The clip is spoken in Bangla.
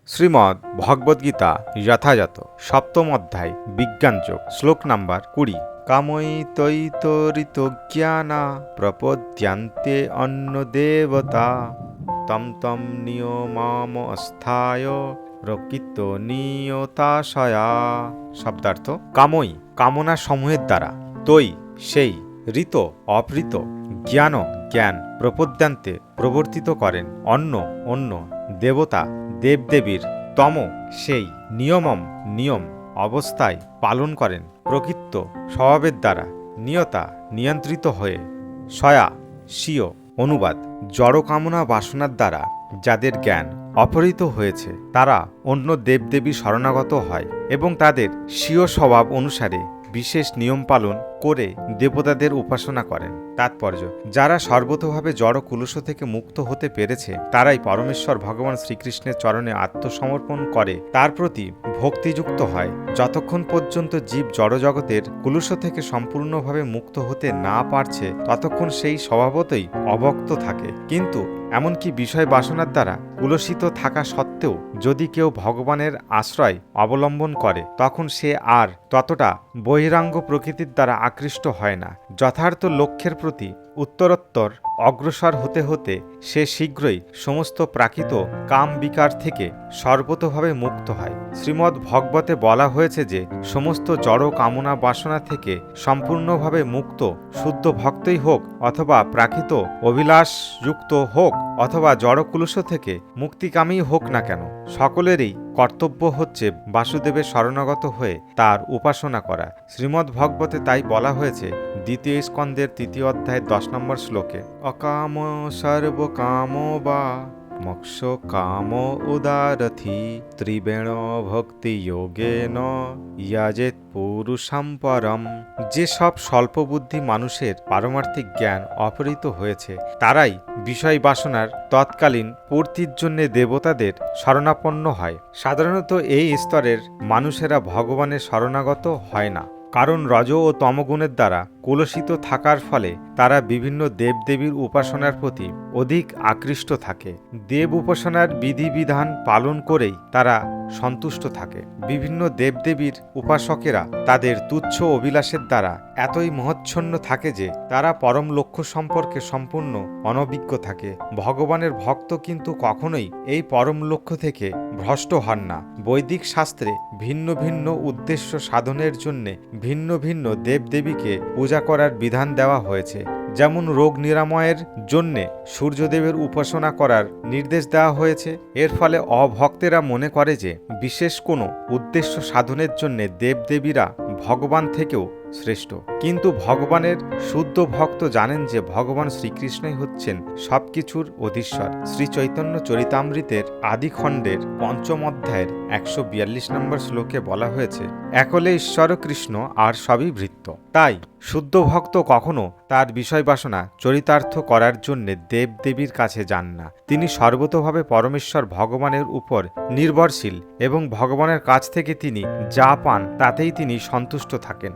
শ্রীমদ্ ভগবদ্গীতা যথাযথ সপ্তম অধ্যায় বিজ্ঞানযোগ শ্লোক নাম্বার 20। কামৈতৈতরিত জ্ঞানা প্রপদ্যান্তে অন্য দেবতা তম তম নিয়মাম অস্থায় প্রকৃত নিয়তাশয়া। শব্দার্থ: কামই কামনা সমূহের দ্বারা, তৈ সেই, ঋত অপৃত, জ্ঞান জ্ঞান, প্রপদ্যান্তে প্রবর্তিত করেন, অন্য অন্য, দেবতা দেবদেবীর, তম সেই, নিয়মম নিয়ম, অবস্থায় পালন করেন, প্রকৃত স্বভাবের দ্বারা, নিয়তা নিয়ন্ত্রিত হয়ে, সয়া স্বীয়। অনুবাদ: জড় কামনা বাসনার দ্বারা যাদের জ্ঞান অপহৃত হয়েছে তারা অন্য দেবদেবী শরণাগত হয় এবং তাদের স্বীয় স্বভাব অনুসারে বিশেষ নিয়ম পালন করে দেবতাদের উপাসনা করেন। তাৎপর্য: যারা সর্বতোভাবে জড় কুলুষ থেকে মুক্ত হতে পেরেছে তারাই পরমেশ্বর ভগবান শ্রীকৃষ্ণের চরণে আত্মসমর্পণ করে তার প্রতি ভক্তিযুক্ত হয়। যতক্ষণ পর্যন্ত জীব জড়জগতের কুলুষ থেকে সম্পূর্ণভাবে মুক্ত হতে না পারছে ততক্ষণ সেই স্বভাবতই অভক্ত থাকে। কিন্তু এমনকি বিষয় বাসনার দ্বারা কুলসিত থাকা সত্ত্বেও যদি কেউ ভগবানের আশ্রয় অবলম্বন করে তখন সে আর ততটা বহিরাঙ্গ প্রকৃতির দ্বারা আকৃষ্ট হয় না। যথার্থ লক্ষ্যের প্রতি উত্তরোত্তর অগ্রসর হতে হতে সে শীঘ্রই সমস্ত প্রাকৃত কাম বিকার থেকে সর্বতোভাবে মুক্ত হয়। শ্রীমদ্ ভগবতে বলা হয়েছে যে সমস্ত জড় কামনা বাসনা থেকে সম্পূর্ণভাবে মুক্ত শুদ্ধ ভক্তই হোক অথবা প্রাকৃত অভিলাষযুক্ত হোক অথবা জড়কুলুষ থেকে মুক্তিকামী হোক না কেন, সকলেরই কর্তব্য হচ্ছে বাসুদেবের শরণাগত হয়ে তার উপাসনা করা। শ্রীমদ্ ভগবতে তাই বলা হয়েছে দ্বিতীয় স্কন্দের 3 অধ্যায় 10 নম্বর শ্লোকে, অকাম সর্বকাম বা মোক্ষ কাম উদারথি ত্রিবেণ ভক্তি যোগেন ইয়াজেত পুরুষাম পরম। যেসব স্বল্পবুদ্ধি মানুষের পারমার্থিক জ্ঞান অপহৃত হয়েছে তারাই বিষয় বাসনার তৎকালীন পূর্তির জন্য দেবতাদের শরণাপন্ন হয়। সাধারণত এই স্তরের মানুষেরা ভগবানের শরণাগত হয় না, কারণ রজ ও তমগুণের দ্বারা কলুষিত থাকার ফলে তারা বিভিন্ন দেবদেবীর উপাসনার প্রতি অধিক আকৃষ্ট থাকে। দেব উপাসনার বিধিবিধান পালন করেই তারা সন্তুষ্ট থাকে। বিভিন্ন দেবদেবীর উপাসকেরা তাদের তুচ্ছ অভিলাষের দ্বারা এতই মহচ্ছন্ন থাকে যে তারা পরম লক্ষ্য সম্পর্কে সম্পূর্ণ অনভিজ্ঞ থাকে। ভগবানের ভক্ত কিন্তু কখনোই এই পরম লক্ষ্য থেকে ভ্রষ্ট হন না। বৈদিক শাস্ত্রে ভিন্ন ভিন্ন উদ্দেশ্য সাধনের জন্য ভিন্ন ভিন্ন দেবদেবীকে পূজা করার বিধান দেওয়া হয়েছে। যেমন রোগ নিরাময়ের জন্যে সূর্যদেবের উপাসনা করার নির্দেশ দেওয়া হয়েছে। এর ফলে অভক্তেরা মনে করে যে বিশেষ কোনো উদ্দেশ্য সাধনের জন্য দেবদেবীরা ভগবান থেকেও শ্রেষ্ঠ। কিন্তু ভগবানের শুদ্ধ ভক্ত জানেন যে ভগবান শ্রীকৃষ্ণই হচ্ছেন সবকিছুর অধীশ্বর। শ্রী চৈতন্য চরিতামৃতের আদিখণ্ডের 5ম অধ্যায়ের 142 নম্বর শ্লোকে বলা হয়েছে, একলে ঈশ্বর কৃষ্ণ আর সবই ভৃত্য। তাই শুদ্ধ ভক্ত কখনো তার বিষয় বাসনা চরিতার্থ করার জন্য দেবদেবীর কাছে যান না। তিনি সর্বতোভাবে পরমেশ্বর ভগবানের উপর নির্ভরশীল এবং ভগবানের কাছ থেকে তিনি যা পান তাতেই তিনি সন্তুষ্ট থাকেন।